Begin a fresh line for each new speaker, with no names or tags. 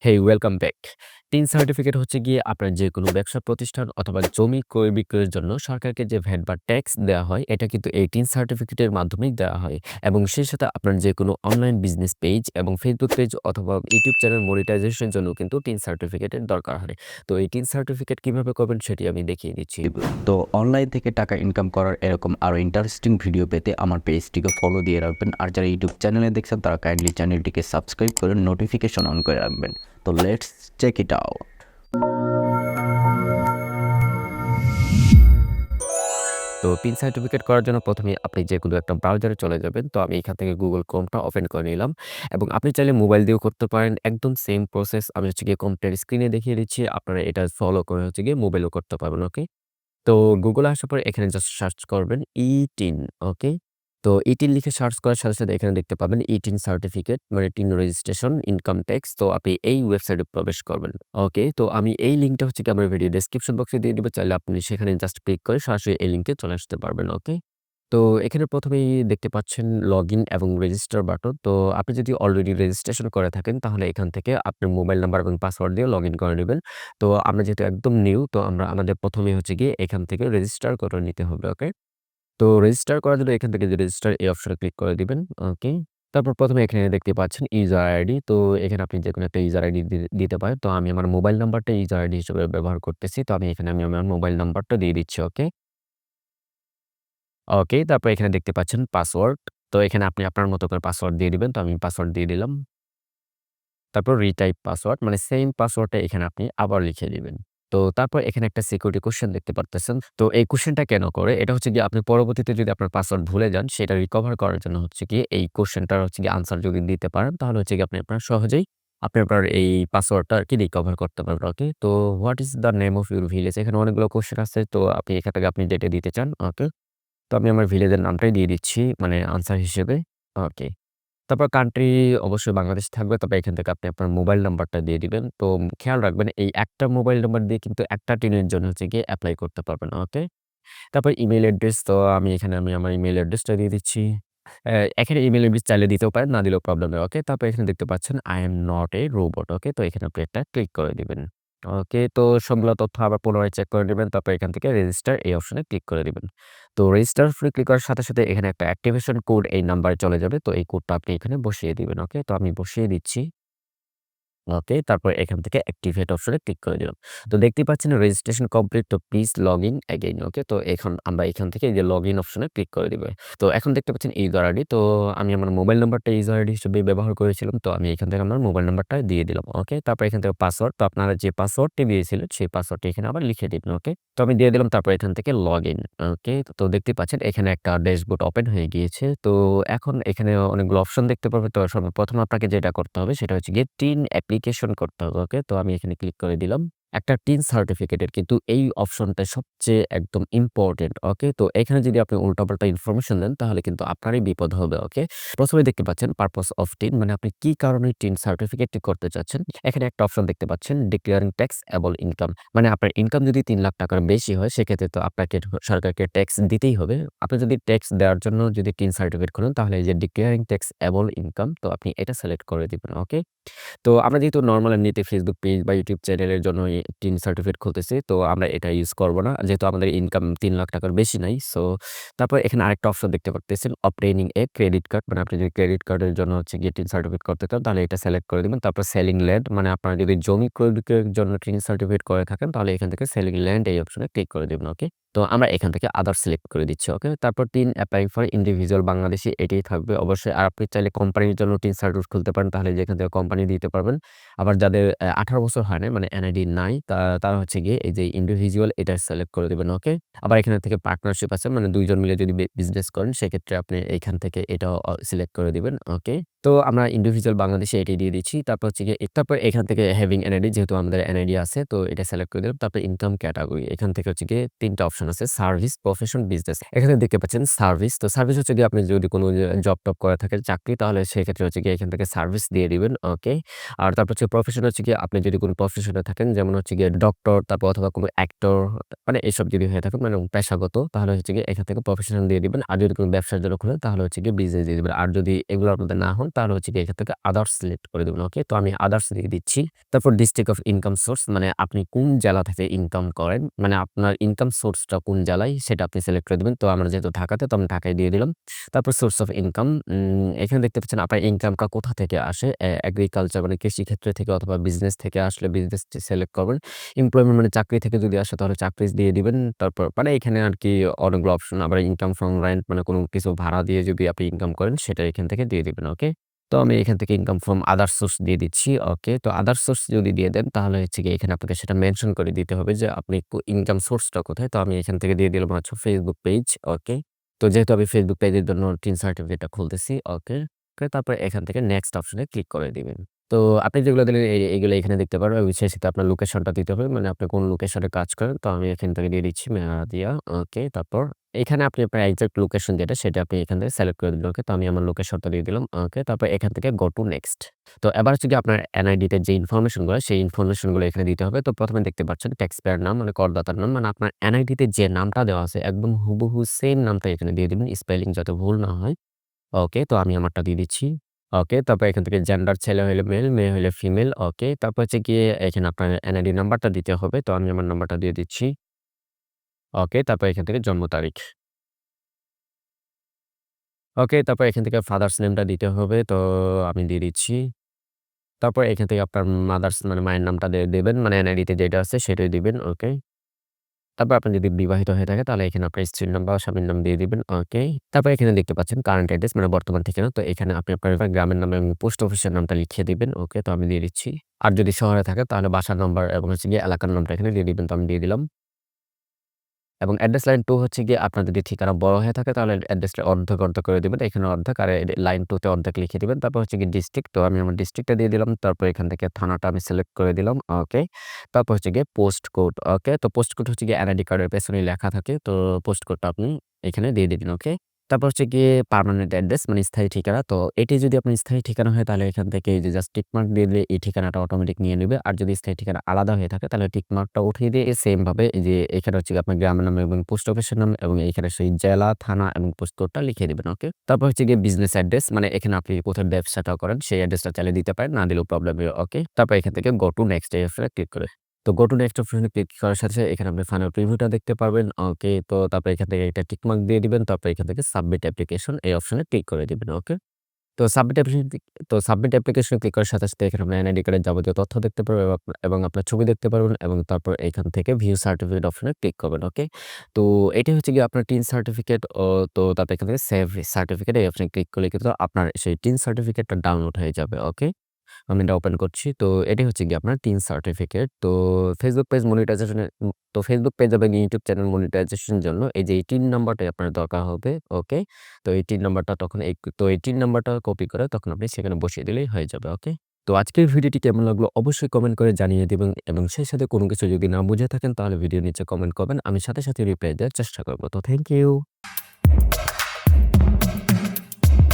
হেই welcome back. Tin certificate হচ্ছে গিয়ে আপনার যেকোনো ব্যবসা প্রতিষ্ঠান অথবা জমি ক্রয় বিক্রয়ের জন্য সরকারকে যে ভ্যাট বা ট্যাক্স দেওয়া হয় এটা কিন্তু এই টিন সার্টিফিকেটের মাধ্যমেই দেওয়া হয়। এবং সেই সাথে আপনার যেকোনো অনলাইন বিজনেস পেজ এবং ফেসবুক পেজ অথবা ইউটিউব চ্যানেল মনিটাইজেশনের জন্য কিন্তু টিন সার্টিফিকেটের দরকার হয়। তো এই টিন সার্টিফিকেট কিভাবে করবেন সেটি আমি দেখিয়ে দিচ্ছি।
তো অনলাইন থেকে টাকা ইনকাম করার এরকম আরও ইন্টারেস্টিং ভিডিও পেতে আমার পেজটিকে ফলো দিয়ে রাখবেন। আর যারা ইউটিউব চ্যানেলে দেখছেন তারা কাইন্ডলি চ্যানেলটিকে সাবস্ক্রাইব করে নোটিফিকেশন অন করে রাখবেন। তো লেটস চেক ইট আউট।
তো পিন সার্টিফিকেট করার জন্য প্রথমে আপনি যেকোনো একটা ব্রাউজারে চলে যাবেন। তো আমি এখান থেকে Google Chromeটা ওপেন করে নিলাম এবং আপনি চাইলে মোবাইল দিয়েও করতে পারেন। একদম সেম প্রসেস আমি হচ্ছে গিয়ে কম্পিউটার স্ক্রিনে দেখিয়ে দিচ্ছি। আপনারা এটা ফলো করে হচ্ছে গিয়ে মোবাইলেও করতে পারবেন। ওকে? তো Google এ আসার পরে এখানে জাস্ট সার্চ করবেন etin, ওকে? তো etin লিখে সার্চ করার সাথে, সাথে এখানে দেখতে পাবেন etin সার্টিফিকেট মানে টিন রেজিস্ট্রেশন, ইনকাম ট্যাক্স। তো আপনি এই ওয়েবসাইটে প্রবেশ করবেন। ওকে? তো আমি এই লিঙ্কটা হচ্ছে গিয়ে আমার ভিডিও ডেসক্রিপশন বক্সে দিয়ে দিব। চাইলে আপনি সেখানে জাস্ট ক্লিক করে সরাসরি এই লিঙ্কে চলে আসতে পারবেন। ওকে? তো এখানে প্রথমেই দেখতে পাচ্ছেন লগইন এবং রেজিস্টার বাটন। তো আপনি যদি অলরেডি রেজিস্ট্রেশন করে থাকেন তাহলে এখান থেকে আপনার মোবাইল নাম্বার এবং পাসওয়ার্ড দিয়ে লগইন করে নিবেন। তো আমরা যেহেতু একদম নিউ তো আমাদের প্রথমেই হচ্ছে গিয়ে এখান থেকে রেজিস্টার করে নিতে হবে। ওকে? তো রেজিস্টার করার জন্য এখান থেকে যে রেজিস্টার এই অপশনে ক্লিক করে দিবেন। ওকে? তারপর প্রথমে এখানে দেখতে পাচ্ছেন ইউজার আইডি। তো এখানে আপনি যেকোনো একটা ইউজার আইডি দিতে পারেন। তো আমি আমার মোবাইল নাম্বারটা ইউজার আইডি হিসেবে ব্যবহার করতেছি। তো আমি আমার মোবাইল নাম্বারটা দিয়ে দিচ্ছি। ওকে? ওকে, তারপর এখানে দেখতে পাচ্ছেন পাসওয়ার্ড। তো এখানে আপনি আপনার মতো করে পাসওয়ার্ড দিয়ে দিবেন। তো আমি পাসওয়ার্ড দিয়ে দিলাম। তারপর রিটাইপ পাসওয়ার্ড মানে সেইম পাসওয়ার্ডটা এখানে আপনি আবার লিখে দিবেন। তো তারপর এখানে একটা সিকিউরিটি কোয়েশ্চেন দেখতে পারতেছেন। তো এই কোয়েশ্চেনটা কেন করে? এটা হচ্ছে গিয়ে আপনি পরবর্তীতে যদি আপনার পাসওয়ার্ড ভুলে যান সেটা রিকভার করার জন্য হচ্ছে গিয়ে এই কোয়েশ্চেনটার হচ্ছে গিয়ে আনসার যদি দিতে পারেন তাহলে হচ্ছে গিয়ে আপনি আপনার সহজেই আপনার এই পাসওয়ার্ডটা আরকি রিকভার করতে পারবেন। ওকে? তো what is the name of your village? এখানে অনেকগুলো কোয়েশ্চেন আছে। তো আপনি এখান থেকে আপনি যেটা দিতে চান। ওকে? তো আমি আমার ভিলেজের নামটাই দিয়ে দিচ্ছি মানে আনসার হিসেবে। ওকে। তারপর কান্ট্রি অবশ্যই বাংলাদেশ থাকবে। তবে এখান থেকে আপনি আপনার মোবাইল নাম্বারটা দিয়ে দিবেন। তো খেয়াল রাখবেন এই একটা মোবাইল নাম্বার দিয়ে কিন্তু একটা টিনের জন্য হচ্ছে গিয়ে এপ্লাই করতে পারবেন। ওকে? তারপর ইমেইল অ্যাড্রেস তো আমি আমার ইমেইল অ্যাড্রেসটা দিয়ে দিচ্ছি। এখানে ইমেইল অ্যাড্রেস চাইলে দিতেও পারেন, না দিলেও প্রবলেম নেই। ওকে? তারপর এখানে দেখতে পাচ্ছেন I am not a robot। ওকে? তো এখানে আপনি একটা ক্লিক করে দিবেন। ওকে? তো সবগুলা তথ্য আবার পুনরায় চেক করে নিবেন। তারপর এখান থেকে রেজিস্টার এই অপশনে ক্লিক করে দিবেন। তো রেজিস্টার অপশনে ক্লিক করার সাথে, সাথে এখানে একটা অ্যাক্টিভেশন কোড এই নাম্বারে চলে যাবে। তো এই কোডটা আপনি এখানে বসিয়ে দিবেন। ওকে? তো আমি বসিয়ে দিচ্ছি। ওকে, তারপর এখান থেকে অ্যাক্টিভেট অপশনে ক্লিক করে দিলাম। তো দেখতেই পাচ্ছেন রেজিস্ট্রেশন কমপ্লিট তো প্লিজ লগ ইন এগেইন। ওকে? তো এখন আমরা এখান থেকে এই যে লগ ইন অপশনে ক্লিক করে দিব। তো এখন দেখতে পাচ্ছেন ইউজার আইডি। তো আমি আমার মোবাইল নাম্বারটা ইউজার আইডি হিসেবে ব্যবহার করেছিলাম। তো আমি এখান থেকে আমার মোবাইল নাম্বারটা দিয়ে দিলাম। ওকে? তারপর এখান থেকে পাসওয়ার্ড। তো আপনারা যে পাসওয়ার্ডটি দিয়েছিলেন সেই পাসওয়ার্ডটি এখানে আবার লিখে দিবেন। ওকে? তো আমি দিয়ে দিলাম তারপর এখান থেকে লগ ইন। ওকে? তো দেখতেই পাচ্ছেন এখানে একটা ড্যাশবোর্ড ওপেন হয়ে গিয়েছে। তো এখন এখানে অনেকগুলো অপশন দেখতে পারবেন। তো সর্বপ্রথম আপনাকে যেটা করতে হবে সেটা হচ্ছে গিয়ে টিন অ্যাপ্লিকেশন করতে হবে। ওকে? তো আমি এখানে ক্লিক করে দিলাম। একটা টিন সার্টিফিকেটের কিন্তু এই অপশনটা সবচেয়ে একদম ইম্পোর্টেন্ট। ওকে? তো এখানে যদি আপনি উল্টাপাল্টা ইনফরমেশন দেন তাহলে কিন্তু আপনারই বিপদ হবে। ওকে? প্রথমে দেখতে পাচ্ছেন পারপোজ অফ টিন মানে আপনি কি কারণে টিন সার্টিফিকেটটি করতে চাচ্ছেন। এখানে একটা অপশন দেখতে পাচ্ছেন ডিক্লেয়ারিং ট্যাক্স এবল ইনকাম মানে আপনার ইনকাম যদি ৩ লাখ টাকার বেশি হয় সেক্ষেত্রে তো আপনাকে সরকারকে ট্যাক্স দিতেই হবে। আপনি যদি ট্যাক্স দেওয়ার জন্য যদি টিন সার্টিফিকেট করেন তাহলে এই যে ডিক্লেয়ারিং ট্যাক্স এবল ইনকাম তো আপনি এটা সিলেক্ট করে দিবেন। ওকে? তো আমরা যেহেতু নরমাল এমনিতে Facebook পেজ বা YouTube চ্যানেলের জন্য টিন সার্টিফিকেট খুলতেছি। তো আমরা এটা ইউজ করব না। যেহেতু আমাদের ইনকাম ৩ লাখ টাকার বেশি নাই। সো তারপর এখানে আরেকটা অপশন দেখতে পারতেছেন অবটেইনিং এ ক্রেডিট কার্ড মানে আপনি যদি ক্রেডিট কার্ডের জন্য হচ্ছে গিয়ে টিন সার্টিফিকেট করতে চান তাহলে এটা সিলেক্ট করে দিবেন। তারপর সেলিং ল্যান্ড মানে আপনারা যদি জমি ক্রয় বিক্রয়ের জন্য টিন সার্টিফিকেট করে থাকেন তাহলে এখান থেকে সেলিং ল্যান্ড এই অপশনে ক্লিক করে দিবেন। ওকে? তো আমরা এখান থেকে আদার সিলেক্ট করে দিচ্ছি। ওকে? তারপর tin applying for individual Bangladeshi এটাই থাকবে অবশ্যই। আর আপনি চাইলে কোম্পানির জন্য টিন সার্টিফিকেট খুলতে পারেন তাহলে যেখান থেকে কোম্পানি দিতে পারবেন। আবার যাদের ১৮ বছর হয় নাই মানে এনআইডি নাই তারা হচ্ছে গিয়ে এই যে ইন্ডিভিজুয়াল এটা সিলেক্ট করে দিবেন। ওকে? আবার এখানে থেকে পার্টনারশিপ আছে মানে ২ জন মিলে যদি বিজনেস করেন সেক্ষেত্রে আপনি এইখান থেকে এটাও সিলেক্ট করে দিবেন। ওকে? তো আমরা ইন্ডিভিজুয়াল বাংলাদেশী এটাই দিয়ে দিচ্ছি। তারপর হচ্ছে গিয়ে তারপর এখান থেকে হ্যাভিং এনআইডি যেহেতু আমাদের এনআইডি আছে তো এটা সিলেক্ট করে দিলাম। তারপর ইনকাম ক্যাটেগরি এখান থেকে হচ্ছে গিয়ে ৩ টা অপশন আছে সার্ভিস, প্রফেশন, বিজনেস। এখানে দেখতে পাচ্ছেন সার্ভিস। তো সার্ভিস হচ্ছে গিয়ে আপনি যদি কোনো জব-টব করে থাকেন চাকরি তাহলে সেক্ষেত্রে হচ্ছে গিয়ে এখান থেকে সার্ভিস দিয়ে দিবেন। ওকে? আর তারপর হচ্ছে প্রফেশন হচ্ছে গিয়ে আপনি যদি কোনো প্রফেশনে থাকেন যেমন হচ্ছে গিয়ে ডক্টর তারপর অথবা কোনো অ্যাক্টর মানে এসব যদি হয়ে থাকেন মানে পেশাগত তাহলে হচ্ছে গিয়ে এখান থেকে প্রফেশনাল দিয়ে দিবেন। আর যদি কোনো ব্যবসার জন্য খোলেন তাহলে হচ্ছে গিয়ে বিজনেস দিয়ে দিবেন। আর যদি এগুলোর মধ্যে না হন তাহলে হচ্ছে গিয়ে এখান থেকে আদার্স সিলেক্ট করে দিবেন। ওকে? তো আমি আদার্স দিয়ে দিচ্ছি। তারপর ডিস্ট্রিক্ট অফ ইনকাম সোর্স মানে আপনি কোন জেলা থেকে ইনকাম করেন, মানে আপনার ইনকাম সোর্সটা কোন জেলায় সেটা আপনি সিলেক্ট করে দিবেন। তো আমরা যেহেতু ঢাকাতে তো আমি ঢাকায় দিয়ে দিলাম। তারপর সোর্স অফ ইনকাম এখানে দেখতে পাচ্ছেন আপনার ইনকামটা কোথা থেকে আসে। এগ্রিকালচার মানে কৃষিক্ষেত্র থেকে অথবা বিজনেস থেকে আসলে বিজনেসটি সিলেক্ট করবেন। এমপ্লয়মেন্ট মানে চাকরি থেকে যদি আসে তাহলে চাকরি দিয়ে দিবেন। তারপর মানে এখানে আরকি অনেকগুলো অপশন আবার ইনকাম ফ্রম রেন্ট মানে কোনো কিছু ভাড়া দিয়ে যদি আপনি ইনকাম করেন সেটা এখান থেকে দিয়ে দিবেন। ওকে? তো আমি এখান থেকে ইনকাম ফ্রম আদার সোর্স দিয়ে দিচ্ছি। ওকে? তো আদার সোর্স যদি দিয়ে দেন তাহলে হচ্ছে গিয়ে এখানে আপনাকে সেটা মেনশন করে দিতে হবে যে আপনি ইনকাম সোর্সটা কোথায়। তো আমি এখান থেকে দিয়ে দিলাম হচ্ছে Facebook পেজ। ওকে? তো যেহেতু আমি Facebook পেজের জন্য টিন সার্টিফিকেটটা খুলতেছি। ওকে? ওকে তারপর এখান থেকে নেক্সট অপশনে ক্লিক করে দিবেন। তো আপনি যেগুলো দিলেন এগুলো এখানে দেখতে পারবেন। ওই শেষে আপনার লোকেশনটা দিতে হবে। মানে আপনি কোন লোকেশনে কাজ করেন। তো আমি এখান থেকে দিয়ে দিচ্ছি মেয়াদিয়া। ওকে তারপর এখানে আপনি আপনার এক্সাক্ট লোকেশন যেটা সেটা আপনি এখান থেকে সিলেক্ট করে দিবেন। ওকে তো আমি আমার লোকেশনটা দিয়ে দিলাম। ওকে তারপর এখান থেকে গো টু নেক্সট। তো এবার হচ্ছে গিয়ে আপনার এনআইডি তে যে ইনফরমেশন গুলো সেই ইনফরমেশন গুলো এখানে দিতে হবে। তো ১ম এ দেখতে পাচ্ছেন ট্যাক্স পেয়ার নাম মানে করদাতার নাম। মানে আপনার এনআইডি তে যে নামটা দেওয়া আছে একদম হুবহু সেম নামটা এখানে দিয়ে দিবেন। স্পেলিং যাতে ভুল না হয়। ওকে তো আমি আমারটা দিয়ে দিচ্ছি। ওকে তারপর এখান থেকে জেন্ডার ছেলে হইলে মেল, মেয়ে হইলে ফিমেল। ওকে তারপর হচ্ছে গিয়ে এখানে আপনার এনআইডি নাম্বারটা দিতে হবে। তো আমি আমার নাম্বারটা দিয়ে দিচ্ছি। ওকে তারপর এখান থেকে জন্ম তারিখ। ওকে তারপর এখান থেকে ফাদারস নেমটা দিতে হবে। তো আমি দিয়ে দিচ্ছি। তারপর এখান থেকে আপনার মাদারস মানে মায়ের নামটা দিবেন। মানে এনআইডি তে যেটা আছে সেটাই দিবেন। ওকে। তারপর আপনি যদি বিবাহিত হয়ে থাকে তাহলে এখানে আপনার স্ত্রীর নাম বা স্বামীর নাম দিয়ে দিবেন। ওকে। তারপর এখানে দেখতে পাচ্ছেন কারেন্ট অ্যাড্রেস মানে বর্তমান ঠিকানা। তো এখানে আপনি আপনার গ্রামের নাম এবং পোস্ট অফিসের নামটা লিখিয়ে দিবেন। ওকে তো আমি দিয়ে দিচ্ছি। আর যদি শহরে থাকে তাহলে বাসার নাম্বার এবং হচ্ছে গিয়ে এলাকার নামটা এখানে দিয়ে দিবেন। তো আমি দিয়ে দিলাম। এবং অ্যাড্রেস লাইন 2 হচ্ছে গিয়ে আপনার যদি ঠিকানা বড় হয়ে থাকে তাহলে অ্যাড্রেসটা অর্ধেক, অর্ধেক করে দিবেন। এখানে অর্ধেক আর লাইন 2 তে অর্ধেক লিখে দিবেন। তারপর হচ্ছে গিয়ে ডিস্ট্রিক্ট। তো আমি আমার ডিস্ট্রিক্টটা দিয়ে দিলাম। তারপর এখান থেকে থানাটা আমি সিলেক্ট করে দিলাম। ওকে। তারপর হচ্ছে গিয়ে পোস্ট কোড। ওকে। তো পোস্ট কোড হচ্ছে গিয়ে এনআইডি কার্ডের পেছনেই লেখা থাকে। তো পোস্ট কোডটা আপনি এখানে দিয়ে দিবেন। ওকে। তারপর হচ্ছে গিয়ে পার্মানেন্ট অ্যাড্রেস মানে স্থায়ী ঠিকানা। তো এটি যদি আপনার স্থায়ী ঠিকানা হয় তাহলে এখান থেকে এই যে জাস্ট টিক মার্ক দিয়ে দিলে এই ঠিকানাটা অটোমেটিক নিয়ে নিবে। আর যদি স্থায়ী ঠিকানা আলাদা হয়ে থাকে তাহলে টিক মার্কটা উঠিয়ে দিয়ে সেম ভাবে এই যে এখানে হচ্ছে গিয়ে আপনার গ্রামের নাম এবং পোস্ট অফিসের নাম এবং এইখানে সেই জেলা, থানা এবং পোস্ট কোডটা লিখে দিবেন। ওকে। তারপর হচ্ছে গিয়ে বিজনেস অ্যাড্রেস মানে এখানে আপনি কোথায় ব্যবসাটা করেন সেই অ্যাড্রেসটা চাইলে দিতে পারেন, না দিলেও প্রবলেম নেই। ওকে। তারপর এখান থেকে গো টু নেক্সট এই অপশনে ক্লিক করে তো গো টু নেক্সট অপশনে ক্লিক করার সাথে, সাথে এখানে আপনি ফাইনাল প্রিভিউটা দেখতে পারবেন। ওকে। তো তারপর এখান থেকে একটা টিক মার্ক দিয়ে দিবেন। তারপর এখান থেকে সাবমিট অ্যাপ্লিকেশন এই অপশনে ক্লিক করে দিবেন। ওকে। তো সাবমিট অ্যাপ্লিকেশনে ক্লিক করার সাথে, সাথে এখানে আপনার এনআইডি কার্ডের যাবতীয় তথ্য দেখতে পারবেন এবং আপনার ছবি দেখতে পারবেন এবং তারপর এখান থেকে ভিউ সার্টিফিকেট অপশনে ক্লিক করবেন। ওকে। তো এটাই হচ্ছে গিয়ে আপনার টিন সার্টিফিকেট তো তারপর এখান থেকে সেভ সার্টিফিকেট এই অপশনে ক্লিক করলে কিন্তু আপনার সেই টিন সার্টিফিকেটটা ডাউনলোড হয়ে যাবে। ওকে। আমি এটা ওপেন করছি। তো এটাই হচ্ছে গিয়ে আপনার টিন সার্টিফিকেট। তো Facebook পেজ মনিটাইজেশন এর তো Facebook পেজ এবং YouTube চ্যানেল মনিটাইজেশন এর জন্য এই যে এই টিন নাম্বারটাই আপনার দরকার হবে। ওকে। তো এই টিন নাম্বারটা তখন এই টিন নাম্বারটা কপি করে তখন আপনি সেখানে বসিয়ে দিলেই হয়ে যাবে। ওকে। তো আজকের ভিডিওটি কেমন লাগলো অবশ্যই কমেন্ট করে জানিয়ে দিবেন এবং সেই সাথে কোনো কিছু যদি না বুঝে থাকেন তাহলে ভিডিও নিচে কমেন্ট করবেন। আমি সাথে, সাথে রিপ্লাই দেওয়ার চেষ্টা করব। তো থ্যাংক ইউ।